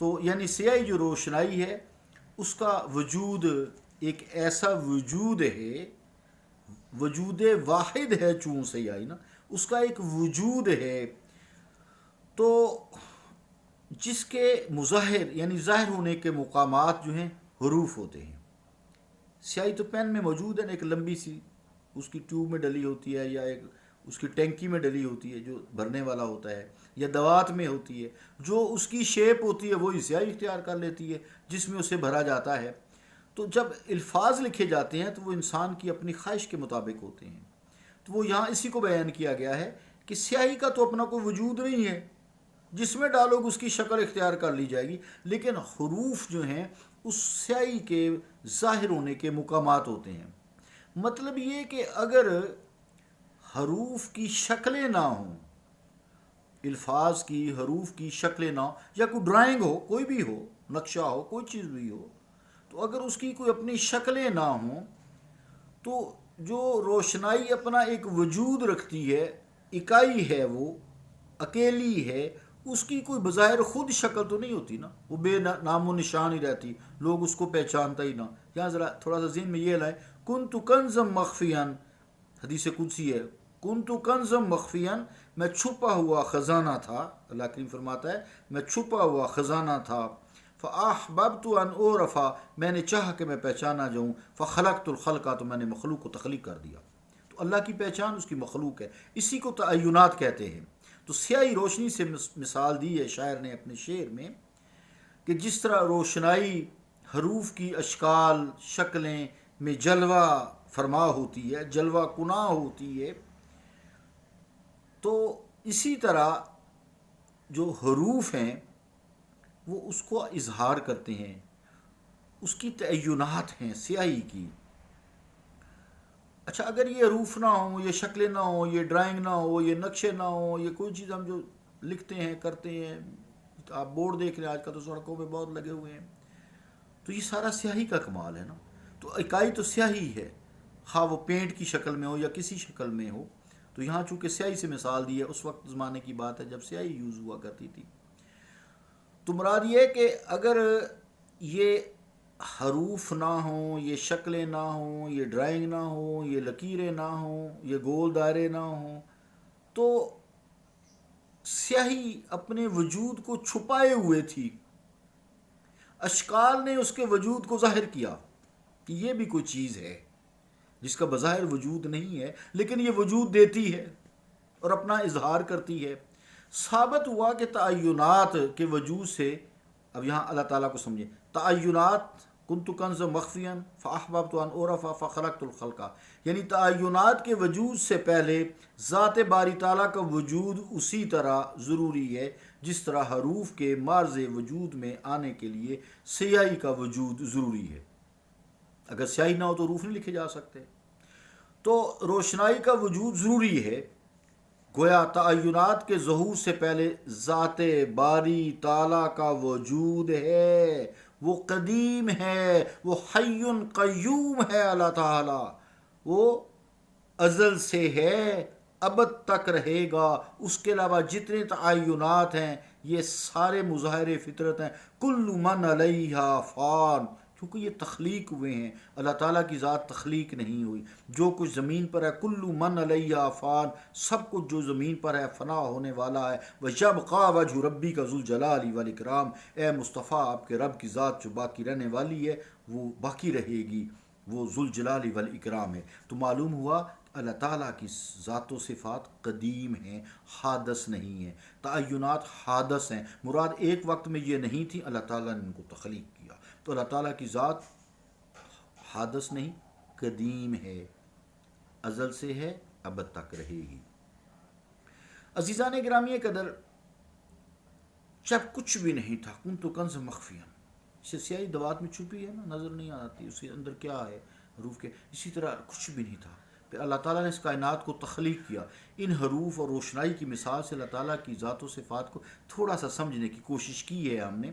تو یعنی سیاہی جو روشنائی ہے اس کا وجود ایک ایسا وجود ہے، وجود واحد ہے، چون سیاہی نا اس کا ایک وجود ہے تو جس کے مظاہر یعنی ظاہر ہونے کے مقامات جو ہیں حروف ہوتے ہیں۔ سیاہی تو پین میں موجود ہے نا، ایک لمبی سی اس کی ٹیوب میں ڈلی ہوتی ہے یا ایک اس کی ٹینکی میں ڈلی ہوتی ہے جو بھرنے والا ہوتا ہے، یا دوات میں ہوتی ہے، جو اس کی شیپ ہوتی ہے وہی سیاہی اختیار کر لیتی ہے جس میں اسے بھرا جاتا ہے۔ تو جب الفاظ لکھے جاتے ہیں تو وہ انسان کی اپنی خواہش کے مطابق ہوتے ہیں، تو وہ یہاں اسی کو بیان کیا گیا ہے کہ سیاہی کا تو اپنا کوئی وجود نہیں ہے، جس میں ڈالو اس کی شکل اختیار کر لی جائے گی، لیکن حروف جو ہیں اس سیاہی کے ظاہر ہونے کے مقامات ہوتے ہیں۔ مطلب یہ کہ اگر حروف کی شکلیں نہ ہوں، الفاظ کی حروف کی شکلیں نہ ہوں، یا کوئی ڈرائنگ ہو، کوئی بھی ہو، نقشہ ہو، کوئی چیز بھی ہو، تو اگر اس کی کوئی اپنی شکلیں نہ ہوں تو جو روشنائی اپنا ایک وجود رکھتی ہے، اکائی ہے، وہ اکیلی ہے، اس کی کوئی بظاہر خود شکل تو نہیں ہوتی نا، وہ بے نام و نشان ہی رہتی، لوگ اس کو پہچانتا ہی نہ۔ یہاں ذرا تھوڑا سا ذہن میں یہ لائیں، کنت کنزم مخفیاً، حدیث قدسی ہے، کنت کنزم مخفیاً، میں چھپا ہوا خزانہ تھا، اللہ کریم فرماتا ہے میں چھپا ہوا خزانہ تھا، فاحببت ان اعرف، میں نے چاہا کہ میں پہچانا جاؤں، فخلقت الخلق، تو میں نے مخلوق کو تخلیق کر دیا۔ تو اللہ کی پہچان اس کی مخلوق ہے، اسی کو تعینات کہتے ہیں۔ تو سیاہی روشنی سے مثال دی ہے شاعر نے اپنے شعر میں کہ جس طرح روشنائی حروف کی اشکال شکلیں میں جلوہ فرما ہوتی ہے، جلوہ کناں ہوتی ہے، تو اسی طرح جو حروف ہیں وہ اس کو اظہار کرتے ہیں، اس کی تعینات ہیں سیاہی کی۔ اچھا اگر یہ حروف نہ ہوں، یہ شکلیں نہ ہوں، یہ ڈرائنگ نہ ہو، یہ نقشے نہ ہوں، یہ کوئی چیز ہم جو لکھتے ہیں کرتے ہیں، آپ بورڈ دیکھ رہے ہیں آج کل تو سڑکوں پہ بہت لگے ہوئے ہیں، تو یہ سارا سیاہی کا کمال ہے نا۔ تو اکائی تو سیاہی ہے، خواہ وہ پینٹ کی شکل میں ہو یا کسی شکل میں ہو۔ تو یہاں چونکہ سیاہی سے مثال دی ہے، اس وقت زمانے کی بات ہے جب سیاہی یوز ہوا کرتی تھی۔ تو مراد یہ کہ اگر یہ حروف نہ ہوں، یہ شکلیں نہ ہوں، یہ ڈرائنگ نہ ہوں، یہ لکیریں نہ ہوں، یہ گول دائرے نہ ہوں، تو سیاہی اپنے وجود کو چھپائے ہوئے تھی، اشکال نے اس کے وجود کو ظاہر کیا کہ یہ بھی کوئی چیز ہے جس کا بظاہر وجود نہیں ہے لیکن یہ وجود دیتی ہے اور اپنا اظہار کرتی ہے۔ ثابت ہوا کہ تعینات کے وجود سے، اب یہاں اللہ تعالیٰ کو سمجھیں، تعینات کنت کنز مخفیاً فاحببت ان اعرف فخلقت الخلق، یعنی تعینات کے وجود سے پہلے ذات باری تعالیٰ کا وجود اسی طرح ضروری ہے جس طرح حروف کے معرض وجود میں آنے کے لیے سیاہی کا وجود ضروری ہے۔ اگر سیاہی نہ ہو تو حروف نہیں لکھے جا سکتے، تو روشنائی کا وجود ضروری ہے۔ گویا تعینات کے ظہور سے پہلے ذات باری تعالیٰ کا وجود ہے، وہ قدیم ہے، وہ حی قیوم ہے، اللہ تعالیٰ وہ ازل سے ہے، ابد تک رہے گا۔ اس کے علاوہ جتنے تعینات ہیں یہ سارے مظاہر فطرت ہیں، کل من علیہا فان، کیونکہ یہ تخلیق ہوئے ہیں، اللہ تعالیٰ کی ذات تخلیق نہیں ہوئی۔ جو کچھ زمین پر ہے کل من علیہا فان، سب کچھ جو زمین پر ہے فنا ہونے والا ہے۔ وَيَبْقَى وَجْهُ رَبِّكَ ذُو الْجَلَالِ وَالْإِكْرَامِ، اے مصطفیٰ آپ کے رب کی ذات جو باقی رہنے والی ہے وہ باقی رہے گی، وہ ذو الجلال والاکرام ہے۔ تو معلوم ہوا اللہ تعالیٰ کی ذات و صفات قدیم ہیں، حادث نہیں ہیں۔ تعینات حادث ہیں، مراد ایک وقت میں یہ نہیں تھی، اللہ تعالیٰ نے ان کو تخلیق کیا۔ تو اللہ تعالیٰ کی ذات حادث نہیں، قدیم ہے، ازل سے ہے، ابد تک رہے گی۔ عزیزان گرامی قدر، جب کچھ بھی نہیں تھا، کنت کنز مخفیاً، اسے سیاہی دوات میں چھپی ہے نا، نظر نہیں آتی اس کے اندر کیا ہے حروف کے، اسی طرح کچھ بھی نہیں تھا، پھر اللہ تعالیٰ نے اس کائنات کو تخلیق کیا۔ ان حروف اور روشنائی کی مثال سے اللہ تعالیٰ کی ذات و صفات کو تھوڑا سا سمجھنے کی کوشش کی ہے ہم نے،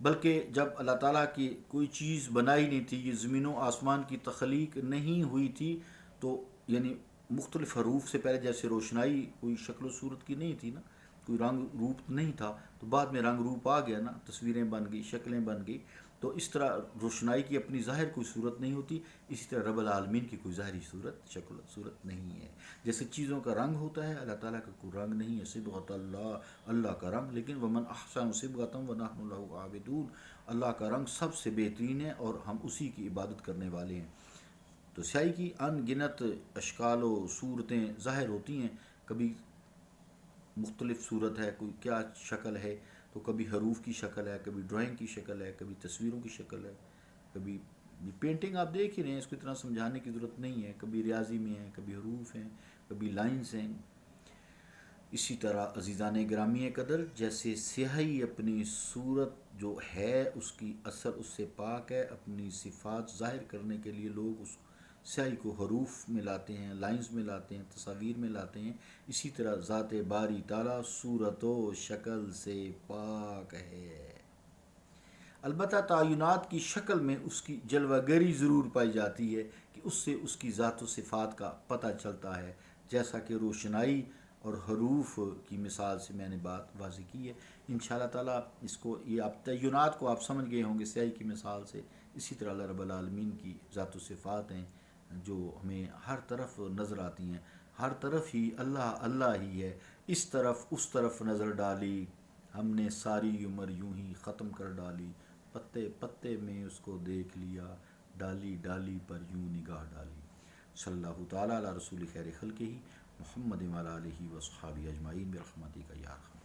بلکہ جب اللہ تعالیٰ کی کوئی چیز بنائی نہیں تھی، یہ زمین و آسمان کی تخلیق نہیں ہوئی تھی، تو یعنی مختلف حروف سے پہلے جیسے روشنائی کوئی شکل و صورت کی نہیں تھی نا، کوئی رنگ روپ نہیں تھا، تو بعد میں رنگ روپ آ گیا نا، تصویریں بن گئی، شکلیں بن گئی. تو اس طرح روشنائی کی اپنی ظاہر کوئی صورت نہیں ہوتی، اسی طرح رب العالمین کی کوئی ظاہری صورت، شکل صورت نہیں ہے. جیسے چیزوں کا رنگ ہوتا ہے، اللہ تعالیٰ کا کوئی رنگ نہیں ہے. صبغۃ اللہ، اللہ کا رنگ. لیکن ومن احسن صبغۃ ونحن له عابدون، اللہ کا رنگ سب سے بہترین ہے اور ہم اسی کی عبادت کرنے والے ہیں. تو سیاہی کی ان گنت اشکال و صورتیں ظاہر ہوتی ہیں. کبھی مختلف صورت ہے، کوئی کیا شکل ہے، تو کبھی حروف کی شکل ہے، کبھی ڈرائنگ کی شکل ہے، کبھی تصویروں کی شکل ہے، کبھی پینٹنگ آپ دیکھ ہی رہے ہیں، اس کو اتنا سمجھانے کی ضرورت نہیں ہے. کبھی ریاضی میں ہیں، کبھی حروف ہیں، کبھی لائنز ہیں. اسی طرح عزیزان گرامی قدر، جیسے سیاہی اپنی صورت جو ہے اس کی اثر اس سے پاک ہے، اپنی صفات ظاہر کرنے کے لیے لوگ اس سیاہی کو حروف میں لاتے ہیں، لائنز میں لاتے ہیں، تصاویر میں لاتے ہیں. اسی طرح ذات باری تعالیٰ صورت و شکل سے پاک ہے. البتہ تعینات کی شکل میں اس کی جلوہ گری ضرور پائی جاتی ہے کہ اس سے اس کی ذات و صفات کا پتہ چلتا ہے، جیسا کہ روشنائی اور حروف کی مثال سے میں نے بات واضح کی ہے. انشاءاللہ تعالیٰ اس کو، یہ آپ تعینات کو آپ سمجھ گئے ہوں گے سیاہی کی مثال سے. اسی طرح اللہ رب العالمین کی ذات و صفات ہیں جو ہمیں ہر طرف نظر آتی ہیں. ہر طرف ہی اللہ اللہ ہی ہے. اس طرف اس طرف نظر ڈالی، ہم نے ساری عمر یوں ہی ختم کر ڈالی. پتے پتے میں اس کو دیکھ لیا، ڈالی ڈالی پر یوں نگاہ ڈالی. صلی اللہ تعالیٰ علی رسول خیر خلقہ محمد وعلی آلہ وصحبہ اجمعین برحمتک یا ارحم